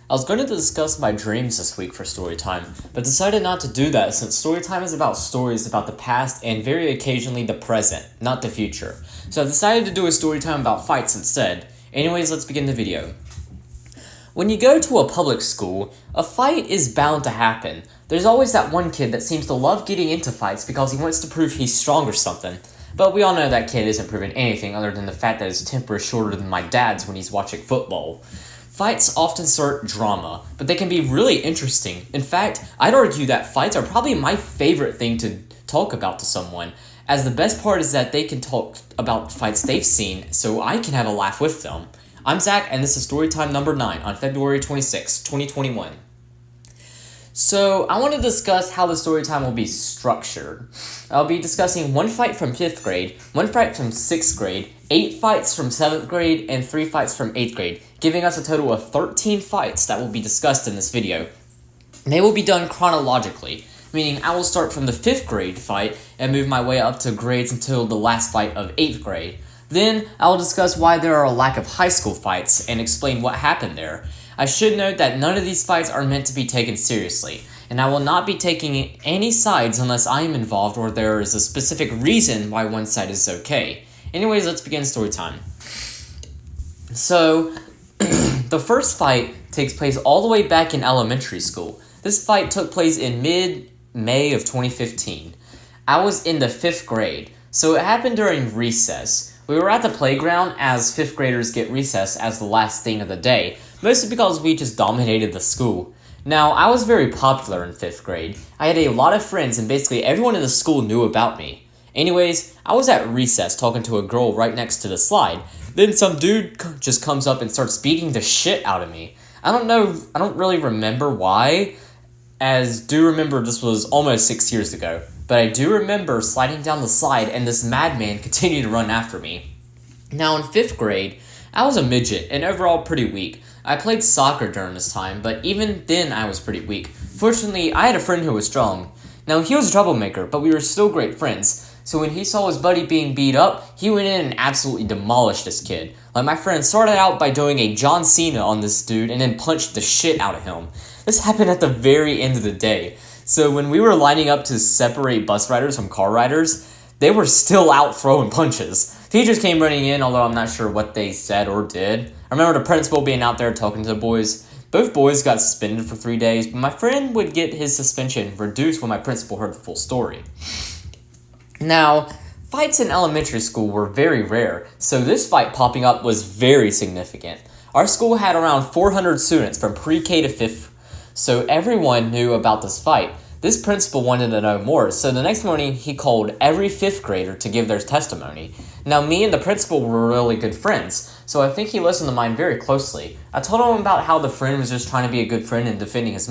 I was going to discuss my dreams this week for Storytime, but decided not to do that since Storytime is about stories about the past and very occasionally the present, not the future. So I decided to do a Storytime about fights instead. Anyways, let's begin the video. When you go to a public school, a fight is bound to happen. There's always that one kid that seems to love getting into fights because he wants to prove he's strong or something. But we all know that kid isn't proving anything other than the fact that his temper is shorter than my dad's when he's watching football. Fights often start drama, but they can be really interesting. In fact, I'd argue that fights are probably my favorite thing to talk about to someone, as the best part is that they can talk about fights they've seen, so I can have a laugh with them. I'm Zach, and this is Storytime Number 9 on February 26, 2021. So, I want to discuss how the storytime will be structured. I'll be discussing one fight from 5th grade, one fight from 6th grade, 8 fights from 7th grade, and 3 fights from 8th grade, giving us a total of 13 fights that will be discussed in this video. They will be done chronologically, meaning I will start from the 5th grade fight and move my way up to grades until the last fight of 8th grade. Then, I will discuss why there are a lack of high school fights and explain what happened there. I should note that none of these fights are meant to be taken seriously, and I will not be taking any sides unless I am involved or there is a specific reason why one side is okay. Anyways, let's begin story time. So, the first fight takes place all the way back in elementary school. This fight took place in mid-May of 2015. I was in the 5th grade, so it happened during recess. We were at the playground as 5th graders get recess as the last thing of the day, mostly because we just dominated the school. Now, I was very popular in 5th grade. I had a lot of friends and basically everyone in the school knew about me. Anyways, I was at recess talking to a girl right next to the slide. Then some dude just comes up and starts beating the shit out of me. I don't really remember why, as do remember this was almost 6 years ago. But I do remember sliding down the slide and this madman continued to run after me. Now in 5th grade, I was a midget and overall pretty weak. I played soccer during this time, but even then I was pretty weak. Fortunately, I had a friend who was strong. Now he was a troublemaker, but we were still great friends. So when he saw his buddy being beat up, he went in and absolutely demolished this kid. Like my friend started out by doing a John Cena on this dude and then punched the shit out of him. This happened at the very end of the day. So when we were lining up to separate bus riders from car riders, they were still out throwing punches. Teachers came running in, although I'm not sure what they said or did. I remember the principal being out there talking to the boys. Both boys got suspended for 3 days, but my friend would get his suspension reduced when my principal heard the full story. Now, fights in elementary school were very rare, so this fight popping up was very significant. Our school had around 400 students from pre-K to 5th, so everyone knew about this fight. This principal wanted to know more, so the next morning he called every 5th grader to give their testimony. Now me and the principal were really good friends, so I think he listened to mine very closely. I told him about how the friend was just trying to be a good friend and defending his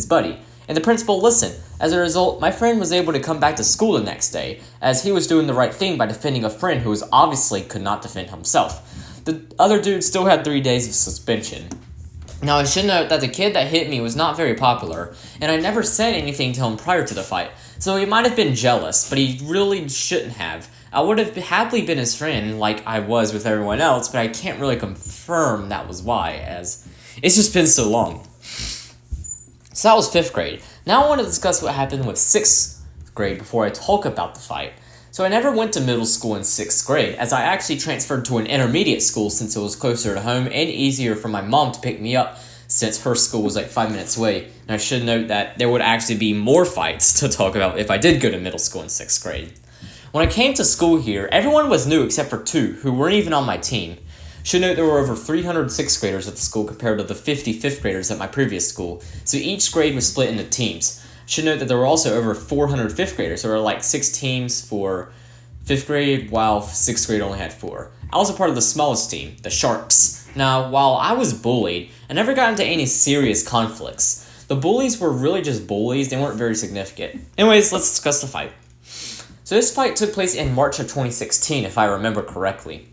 buddy, and the principal listened. As a result, my friend was able to come back to school the next day, as he was doing the right thing by defending a friend who obviously could not defend himself. The other dude still had 3 days of suspension. Now, I should note that the kid that hit me was not very popular, and I never said anything to him prior to the fight, so he might have been jealous, but he really shouldn't have. I would have happily been his friend like I was with everyone else, but I can't really confirm that was why, as it's just been so long. So that was 5th grade. Now I want to discuss what happened with 6th grade before I talk about the fight. So I never went to middle school in 6th grade, as I actually transferred to an intermediate school since it was closer to home and easier for my mom to pick me up since her school was like 5 minutes away. And I should note that there would actually be more fights to talk about if I did go to middle school in 6th grade. When I came to school here, everyone was new except for 2 who weren't even on my team. Should note there were over 300 6th graders at the school compared to the 50 5th graders at my previous school, so each grade was split into teams. Should note that there were also over 400 5th graders. There were like 6 teams for 5th grade, while 6th grade only had 4. I was a part of the smallest team, the Sharks. Now, while I was bullied, I never got into any serious conflicts. The bullies were really just bullies, they weren't very significant. Anyways, let's discuss the fight. So this fight took place in March of 2016, if I remember correctly.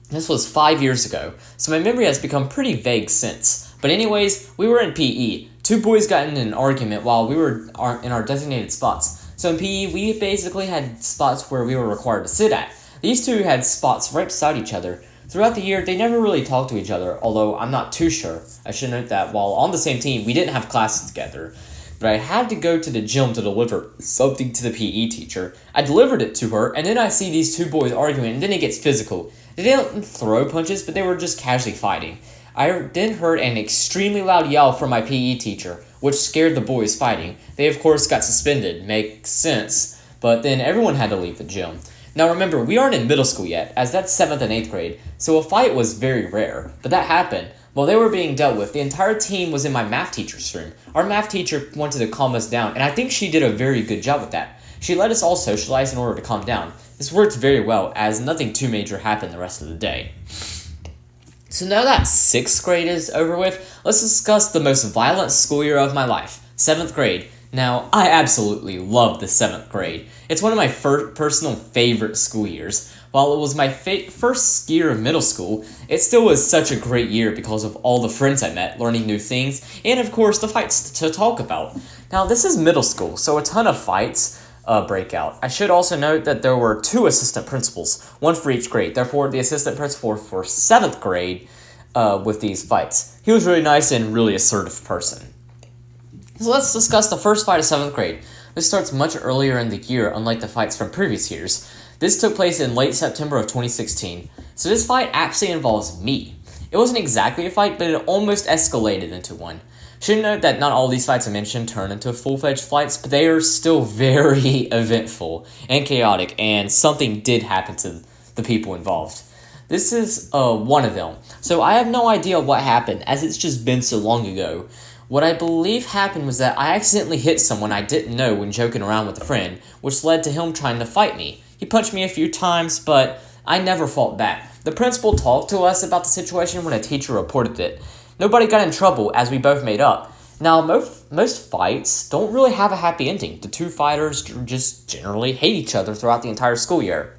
This was 5 years ago, so my memory has become pretty vague since. But anyways, we were in PE. 2 boys got in an argument while we were in our designated spots. So in PE, we basically had spots where we were required to sit at. These 2 had spots right beside each other. Throughout the year, they never really talked to each other, although I'm not too sure. I should note that while on the same team, we didn't have classes together. But I had to go to the gym to deliver something to the PE teacher. I delivered it to her, and then I see these two boys arguing, and then it gets physical. They didn't throw punches, but they were just casually fighting. I then heard an extremely loud yell from my PE teacher, which scared the boys fighting. They, of course, got suspended. Makes sense. But then everyone had to leave the gym. Now remember, we aren't in middle school yet, as that's 7th and 8th grade, so a fight was very rare. But that happened. While they were being dealt with, the entire team was in my math teacher's room. Our math teacher wanted to calm us down, and I think she did a very good job with that. She let us all socialize in order to calm down. This worked very well, as nothing too major happened the rest of the day. So now that 6th grade is over with, let's discuss the most violent school year of my life, 7th grade. Now, I absolutely love the 7th grade. It's one of my personal favorite school years. While it was my first year of middle school, it still was such a great year because of all the friends I met, learning new things, and of course the fights to talk about. Now, this is middle school, so a ton of fights break out. I should also note that there were 2 assistant principals, one for each grade. Therefore, the assistant principal for 7th grade with these fights. He was really nice and really assertive person. So let's discuss the first fight of 7th grade. This starts much earlier in the year, unlike the fights from previous years. This took place in late September of 2016. So this fight actually involves me. It wasn't exactly a fight, but it almost escalated into one. Should note that not all these fights I mentioned turn into full-fledged fights, but they are still very eventful and chaotic, and something did happen to the people involved. This is one of them. So I have no idea what happened, as it's just been so long ago. What I believe happened was that I accidentally hit someone I didn't know when joking around with a friend, which led to him trying to fight me. He punched me a few times, but I never fought back. The principal talked to us about the situation when a teacher reported it. Nobody got in trouble, as we both made up. Now, most fights don't really have a happy ending. The 2 fighters just generally hate each other throughout the entire school year.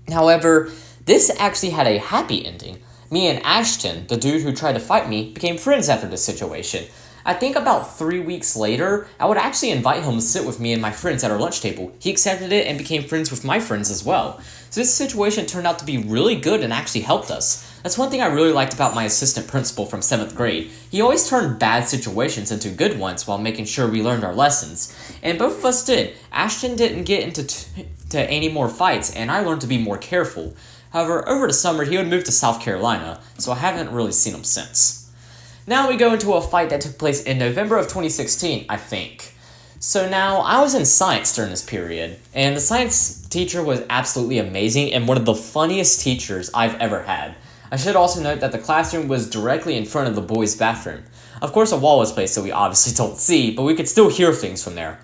However, this actually had a happy ending. Me and Ashton, the dude who tried to fight me, became friends after this situation. I think about 3 weeks later, I would actually invite him to sit with me and my friends at our lunch table. He accepted it and became friends with my friends as well. So this situation turned out to be really good and actually helped us. That's one thing I really liked about my assistant principal from 7th grade. He always turned bad situations into good ones while making sure we learned our lessons. And both of us did. Ashton didn't get into any more fights, and I learned to be more careful. However, over the summer, he would move to South Carolina, so I haven't really seen him since. Now we go into a fight that took place in November of 2016, I think. So now, I was in science during this period, and the science teacher was absolutely amazing and one of the funniest teachers I've ever had. I should also note that the classroom was directly in front of the boys' bathroom. Of course, a wall was placed so we obviously don't see, but we could still hear things from there.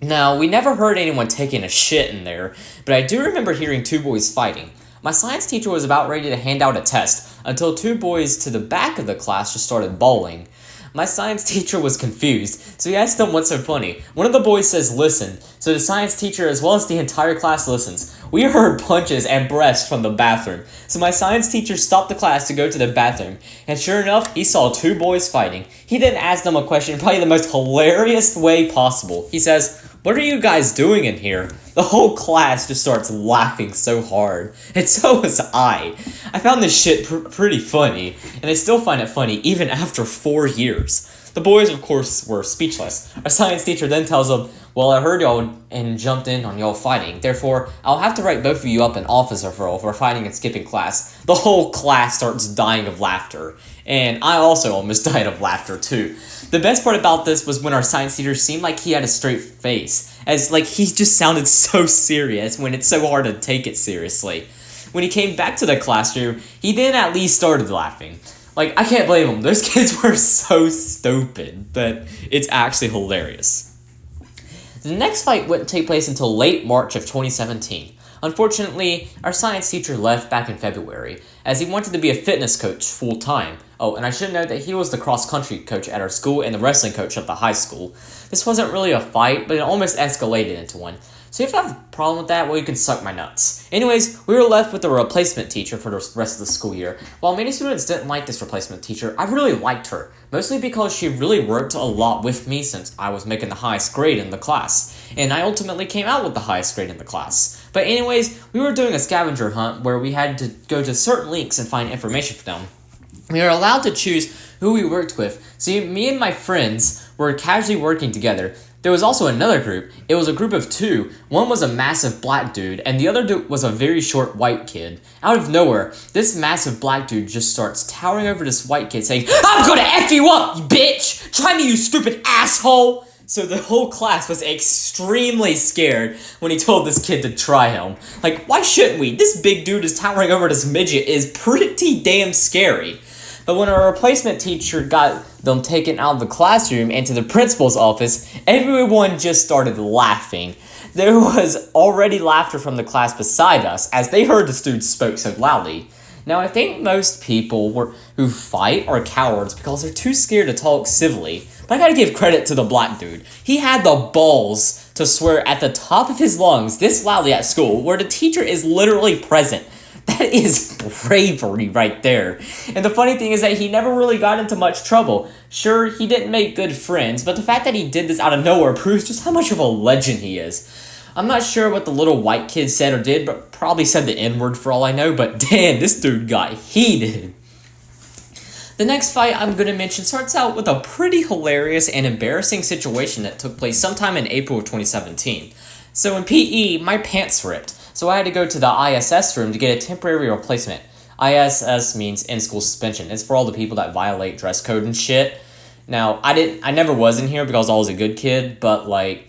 Now, we never heard anyone taking a shit in there, but I do remember hearing 2 boys fighting. My science teacher was about ready to hand out a test, until 2 boys to the back of the class just started bawling. My science teacher was confused, so he asked them what's so funny. One of the boys says, "Listen," so the science teacher as well as the entire class listens. We heard punches and breaths from the bathroom, so my science teacher stopped the class to go to the bathroom, and sure enough, he saw 2 boys fighting. He then asked them a question in probably the most hilarious way possible. He says, "What are you guys doing in here?" The whole class just starts laughing so hard, and so was I. I found this shit pretty funny, and I still find it funny even after 4 years. The boys, of course, were speechless. Our science teacher then tells them, "Well, I heard y'all and jumped in on y'all fighting. Therefore, I'll have to write both of you up an office referral for fighting and skipping class." The whole class starts dying of laughter, and I also almost died of laughter too. The best part about this was when our science teacher seemed like he had a straight face, as like he just sounded so serious when it's so hard to take it seriously. When he came back to the classroom, he then at least started laughing. Like, I can't blame him. Those kids were so stupid, but it's actually hilarious. The next fight wouldn't take place until late March of 2017. Unfortunately, our science teacher left back in February, as he wanted to be a fitness coach full-time. Oh, and I should note that he was the cross-country coach at our school and the wrestling coach at the high school. This wasn't really a fight, but it almost escalated into one. So if you have a problem with that, well, you can suck my nuts. Anyways, we were left with a replacement teacher for the rest of the school year. While many students didn't like this replacement teacher, I really liked her, mostly because she really worked a lot with me since I was making the highest grade in the class, and I ultimately came out with the highest grade in the class. But anyways, we were doing a scavenger hunt where we had to go to certain links and find information for them. We were allowed to choose who we worked with. See, me and my friends were casually working together. There was also another group. It was a group of two. One was a massive black dude, and the other dude was a very short white kid. Out of nowhere, this massive black dude just starts towering over this white kid saying, "I'm gonna F you up, you bitch! Try me, you stupid asshole!" So the whole class was extremely scared when he told this kid to try him. Like, why shouldn't we? This big dude is towering over this midget is pretty damn scary. But when our replacement teacher got them taken out of the classroom and to the principal's office, everyone just started laughing. There was already laughter from the class beside us as they heard the dude spoke so loudly. Now, I think most people who fight are cowards because they're too scared to talk civilly. But I gotta give credit to the black dude. He had the balls to swear at the top of his lungs this loudly at school where the teacher is literally present. That is bravery right there. And the funny thing is that he never really got into much trouble. Sure, he didn't make good friends, but the fact that he did this out of nowhere proves just how much of a legend he is. I'm not sure what the little white kid said or did, but probably said the N-word for all I know, but damn, this dude got heated. The next fight I'm going to mention starts out with a pretty hilarious and embarrassing situation that took place sometime in April of 2017. So in PE, my pants ripped. So I had to go to the ISS room to get a temporary replacement. ISS means in-school suspension. It's for all the people that violate dress code and shit. Now, I never was in here because I was a good kid, but I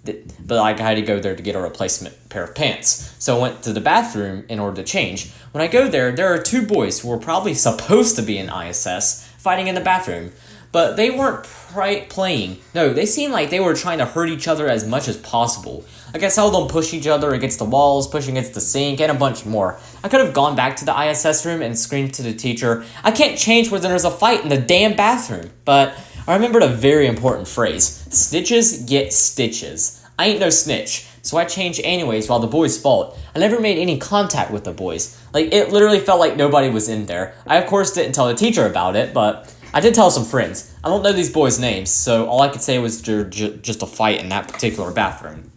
had to go there to get a replacement pair of pants. So I went to the bathroom in order to change. When I go there are two boys who were probably supposed to be in ISS fighting in the bathroom. But they weren't playing. No, they seemed like they were trying to hurt each other as much as possible. Like I saw them push each other against the walls, pushing against the sink, and a bunch more. I could have gone back to the ISS room and screamed to the teacher, "I can't change when there's a fight in the damn bathroom." But I remembered a very important phrase. Snitches get stitches. I ain't no snitch. So I changed anyways while the boys fought. I never made any contact with the boys. Like, it literally felt like nobody was in there. I, of course, didn't tell the teacher about it, but I did tell some friends. I don't know these boys' names, so all I could say was just a fight in that particular bathroom.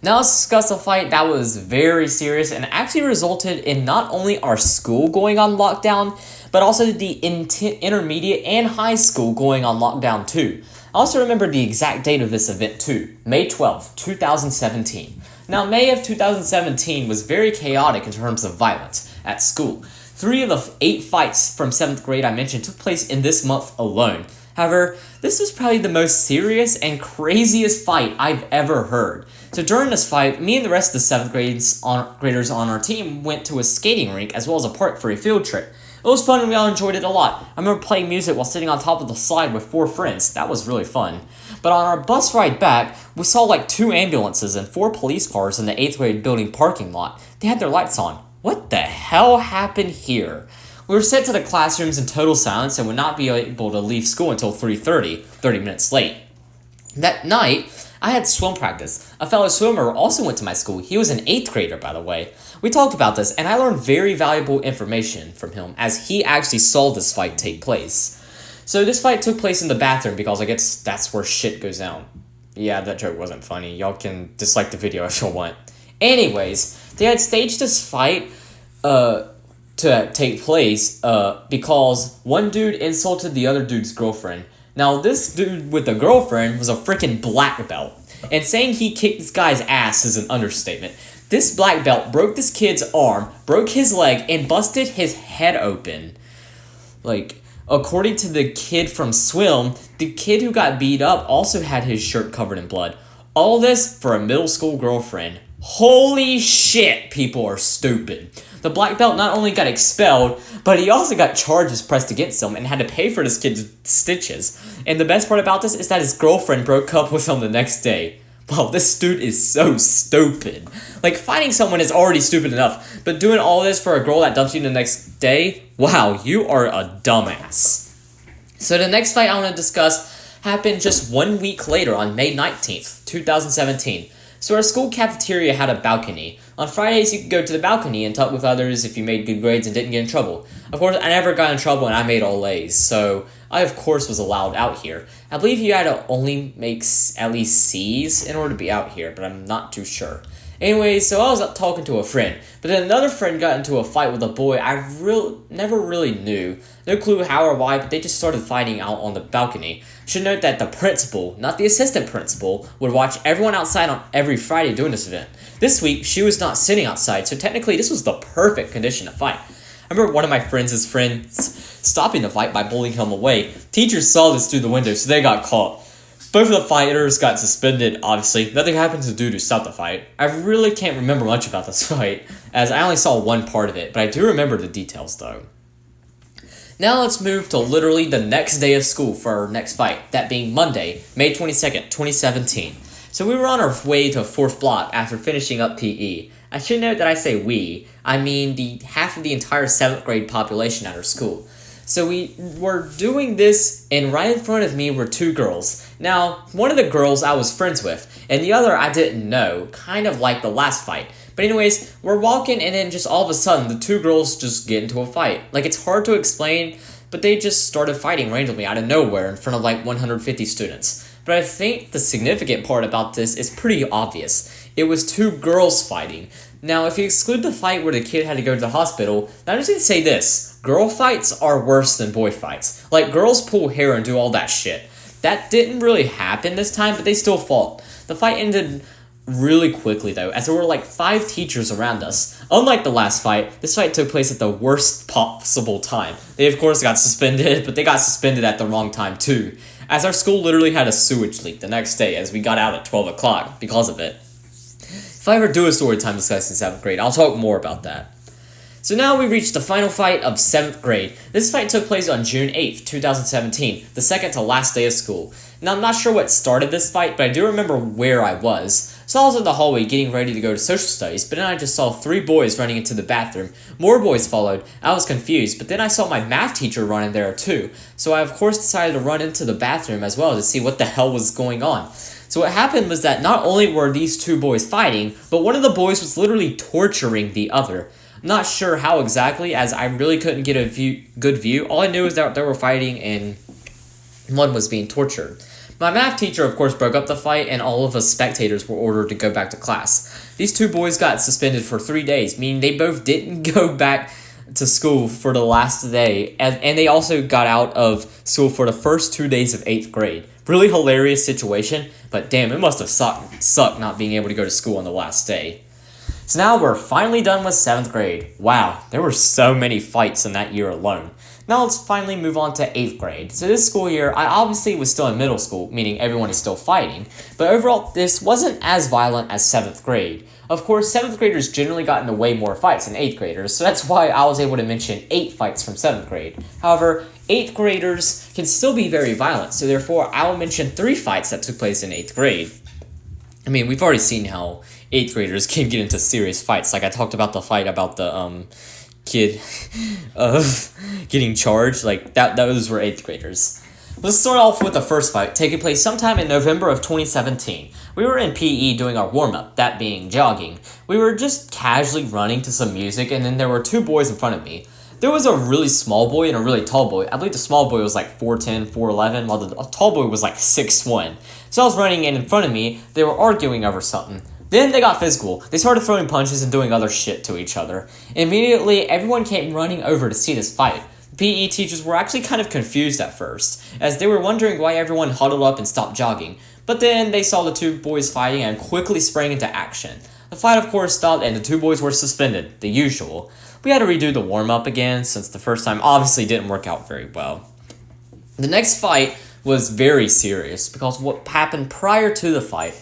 Now let's discuss a fight that was very serious and actually resulted in not only our school going on lockdown, but also the intermediate and high school going on lockdown too. I also remember the exact date of this event too, May 12th, 2017. Now, May of 2017 was very chaotic in terms of violence at school. 3 of the 8 fights from 7th grade I mentioned took place in this month alone. However, this was probably the most serious and craziest fight I've ever heard. So during this fight, me and the rest of the 7th graders on our team went to a skating rink as well as a park for a field trip. It was fun and we all enjoyed it a lot. I remember playing music while sitting on top of the slide with 4 friends. That was really fun. But on our bus ride back, we saw like 2 ambulances and 4 police cars in the 8th grade building parking lot. They had their lights on. What the hell happened here? We were sent to the classrooms in total silence and would not be able to leave school until 3:30, 30 minutes late. That night, I had swim practice. A fellow swimmer also went to my school. He was an 8th grader, by the way. We talked about this, and I learned very valuable information from him, as he actually saw this fight take place. So this fight took place in the bathroom, because I guess that's where shit goes down. Yeah, that joke wasn't funny. Y'all can dislike the video if you want. Anyways, they had staged this fight, to take place, because one dude insulted the other dude's girlfriend. Now, this dude with the girlfriend was a freaking black belt, and saying he kicked this guy's ass is an understatement. This black belt broke this kid's arm, broke his leg, and busted his head open. Like, according to the kid from Swim, the kid who got beat up also had his shirt covered in blood. All this for a middle school girlfriend. Holy shit, people are stupid. The black belt not only got expelled, but he also got charges pressed against him and had to pay for this kid's stitches. And the best part about this is that his girlfriend broke up with him the next day. Wow, this dude is so stupid. Like, fighting someone is already stupid enough, but doing all this for a girl that dumps you the next day? Wow, you are a dumbass. So the next fight I want to discuss happened just 1 week later on May 19th, 2017. So our school cafeteria had a balcony. On Fridays, you could go to the balcony and talk with others if you made good grades and didn't get in trouble. Of course, I never got in trouble and I made all A's, so I, of course, was allowed out here. I believe you had to only make at least C's in order to be out here, but I'm not too sure. Anyways, so I was up talking to a friend, but then another friend got into a fight with a boy I never really knew. No clue how or why, but they just started fighting out on the balcony. Should note that the principal, not the assistant principal, would watch everyone outside on every Friday doing this event. This week, she was not sitting outside, so technically this was the perfect condition to fight. I remember one of my friends' stopping the fight by bullying him away. Teachers saw this through the window, so they got caught. Both of the fighters got suspended, obviously. Nothing happened to do to stop the fight. I really can't remember much about this fight, as I only saw one part of it, but I do remember the details, though. Now let's move to literally the next day of school for our next fight, that being Monday, May 22nd, 2017. So we were on our way to 4th block after finishing up PE. I should note that I say we, I mean the half of the entire 7th grade population at our school. So we were doing this, and right in front of me were two girls. Now, one of the girls I was friends with, and the other I didn't know, kind of like the last fight. But anyways, we're walking, and then just all of a sudden, the two girls just get into a fight. Like, it's hard to explain, but they just started fighting randomly out of nowhere in front of like 150 students. But I think the significant part about this is pretty obvious. It was two girls fighting. Now, if you exclude the fight where the kid had to go to the hospital, I'm just gonna say this. Girl fights are worse than boy fights. Like, girls pull hair and do all that shit. That didn't really happen this time, but they still fought. The fight ended really quickly, though, as there were like 5 teachers around us. Unlike the last fight, this fight took place at the worst possible time. They, of course, got suspended, but they got suspended at the wrong time, too, as our school literally had a sewage leak the next day as we got out at 12 o'clock because of it. If I ever do a Storytime discussing 7th grade, I'll talk more about that. So now we reached the final fight of 7th grade. This fight took place on June 8th, 2017, the second to last day of school. Now, I'm not sure what started this fight, but I do remember where I was. So I was in the hallway getting ready to go to social studies, but then I just saw 3 boys running into the bathroom. More boys followed. I was confused, but then I saw my math teacher running there too. So I, of course, decided to run into the bathroom as well to see what the hell was going on. So what happened was that not only were these 2 boys fighting, but one of the boys was literally torturing the other. I'm not sure how exactly, as I really couldn't get a good view. All I knew is that they were fighting and one was being tortured. My math teacher, of course, broke up the fight, and all of us spectators were ordered to go back to class. These 2 boys got suspended for 3 days, meaning they both didn't go back to school for the last day, and they also got out of school for the first 2 days of 8th grade. Really hilarious situation, but damn, it must have sucked not being able to go to school on the last day. So now we're finally done with 7th grade. Wow, there were so many fights in that year alone. Now let's finally move on to 8th grade. So this school year, I obviously was still in middle school, meaning everyone is still fighting, but overall, this wasn't as violent as 7th grade. Of course, 7th graders generally got into way more fights than 8th graders, so that's why I was able to mention 8 fights from 7th grade. However, 8th graders can still be very violent, so therefore I will mention 3 fights that took place in 8th grade. I mean, we've already seen how 8th graders can get into serious fights. Like, I talked about the fight about the kid getting charged. Like, those were 8th graders. Let's start off with the first fight, taking place sometime in November of 2017. We were in PE doing our warm-up, that being jogging. We were just casually running to some music, and then there were 2 boys in front of me. There was a really small boy and a really tall boy. I believe the small boy was like 4'10", 4'11", while the tall boy was like 6'1". So I was running, and in front of me, they were arguing over something. Then they got physical. They started throwing punches and doing other shit to each other. Immediately, everyone came running over to see this fight. PE teachers were actually kind of confused at first, as they were wondering why everyone huddled up and stopped jogging. But then they saw the 2 boys fighting and quickly sprang into action. The fight, of course, stopped and the 2 boys were suspended, the usual. We had to redo the warm-up again, since the first time obviously didn't work out very well. The next fight was very serious, because what happened prior to the fight.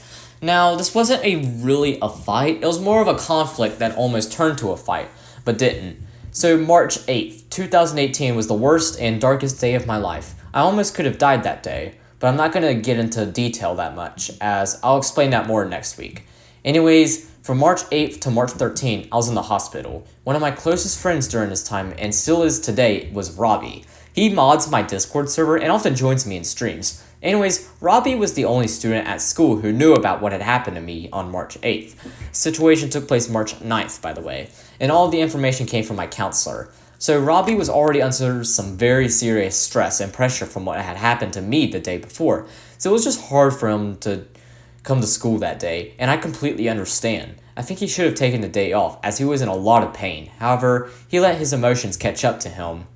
Now, this wasn't really a fight, it was more of a conflict that almost turned to a fight, but didn't. So March 8th, 2018 was the worst and darkest day of my life. I almost could have died that day, but I'm not going to get into detail that much, as I'll explain that more next week. Anyways, from March 8th to March 13th, I was in the hospital. One of my closest friends during this time, and still is today, was Robbie. He mods my Discord server and often joins me in streams. Anyways, Robbie was the only student at school who knew about what had happened to me on March 8th. The situation took place March 9th, by the way, and all of the information came from my counselor. So Robbie was already under some very serious stress and pressure from what had happened to me the day before, so it was just hard for him to come to school that day, and I completely understand. I think he should have taken the day off, as he was in a lot of pain. However, he let his emotions catch up to him.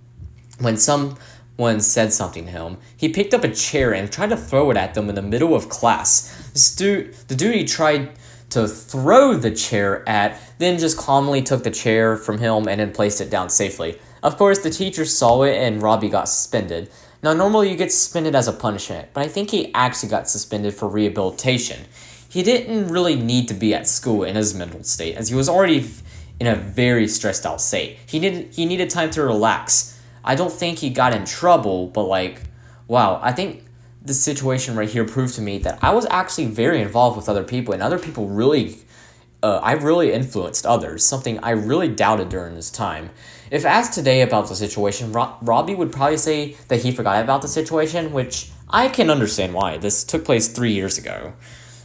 When someone said something to him, he picked up a chair and tried to throw it at them in the middle of class. The dude he tried to throw the chair at then just calmly took the chair from him and then placed it down safely. Of course, the teacher saw it and Robbie got suspended. Now, normally you get suspended as a punishment, but I think he actually got suspended for rehabilitation. He didn't really need to be at school in his mental state, as he was already in a very stressed out state. He needed time to relax. I don't think he got in trouble, but wow, I think this situation right here proved to me that I was actually very involved with other people, and other people I really influenced others, something I really doubted during this time. If asked today about the situation, Robbie would probably say that he forgot about the situation, which I can understand why. This took place 3 years ago,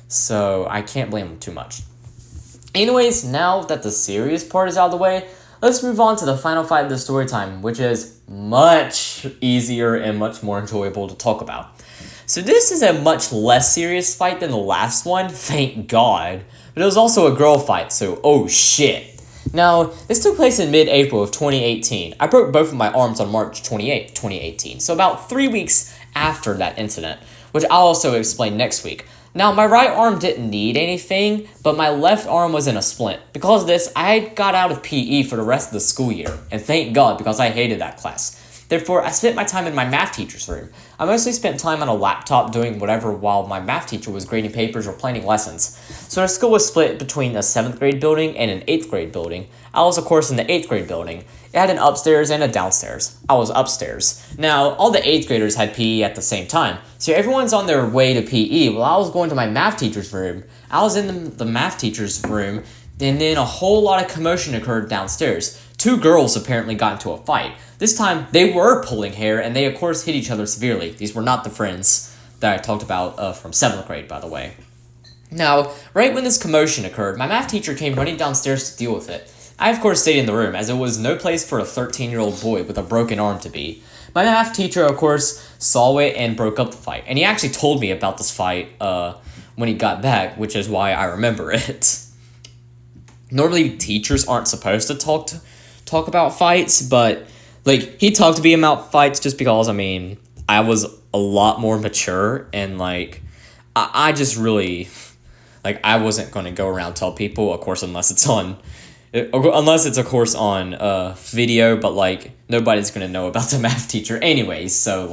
so I can't blame him too much. Anyways, now that the serious part is out of the way, let's move on to the final fight of the story time, which is much easier and much more enjoyable to talk about. So this is a much less serious fight than the last one, thank God. But it was also a girl fight, so oh shit. Now, this took place in mid-April of 2018. I broke both of my arms on March 28, 2018, so about 3 weeks after that incident, which I'll also explain next week. Now, my right arm didn't need anything, but my left arm was in a splint. Because of this, I got out of PE for the rest of the school year, and thank God, because I hated that class. Therefore, I spent my time in my math teacher's room. I mostly spent time on a laptop doing whatever while my math teacher was grading papers or planning lessons. So our school was split between a 7th grade building and an 8th grade building. I was, of course, in the 8th grade building. It had an upstairs and a downstairs. I was upstairs. Now, all the 8th graders had PE at the same time, so everyone's on their way to PE while I was going to my math teacher's room. I was in the math teacher's room, and then a whole lot of commotion occurred downstairs. 2 girls apparently got into a fight. This time, they were pulling hair, and they of course hit each other severely. These were not the friends that I talked about from 7th grade, by the way. Now, right when this commotion occurred, my math teacher came running downstairs to deal with it. I of course stayed in the room, as it was no place for a 13-year-old boy with a broken arm to be. My math teacher, of course, saw it and broke up the fight, and he actually told me about this fight when he got back, which is why I remember it. Normally, teachers aren't supposed to talk about fights, but he talked to me about fights just because, I was a lot more mature, and I just really, I wasn't going to go around tell people, of course, unless it's a course on video, but nobody's going to know about the math teacher anyways, so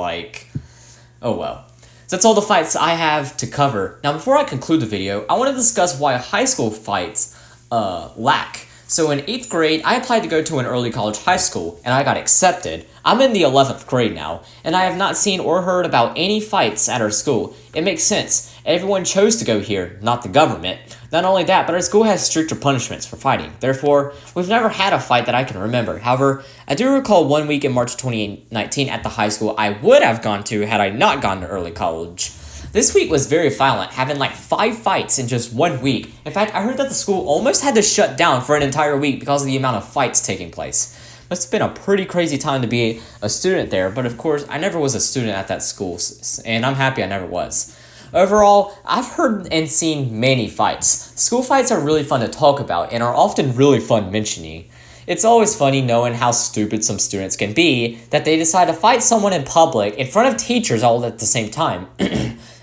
oh well. So that's all the fights I have to cover. Now, before I conclude the video, I want to discuss why high school fights lack. So in 8th grade, I applied to go to an early college high school, and I got accepted. I'm in the 11th grade now, and I have not seen or heard about any fights at our school. It makes sense. Everyone chose to go here, not the government. Not only that, but our school has stricter punishments for fighting. Therefore, we've never had a fight that I can remember. However, I do recall 1 week in March 2019 at the high school I would have gone to had I not gone to early college. This week was very violent, having 5 fights in just 1 week. In fact, I heard that the school almost had to shut down for an entire week because of the amount of fights taking place. Must have been a pretty crazy time to be a student there, but of course, I never was a student at that school, and I'm happy I never was. Overall, I've heard and seen many fights. School fights are really fun to talk about and are often really fun mentioning. It's always funny knowing how stupid some students can be that they decide to fight someone in public in front of teachers all at the same time.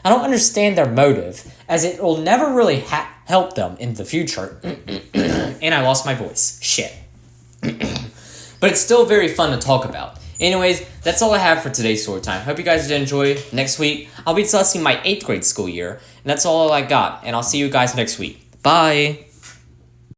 I don't understand their motive, as it will never really help them in the future. And I lost my voice. Shit. But it's still very fun to talk about. Anyways, that's all I have for today's story time. Hope you guys did enjoy. Next week, I'll be discussing my 8th grade school year. And that's all I got. And I'll see you guys next week. Bye!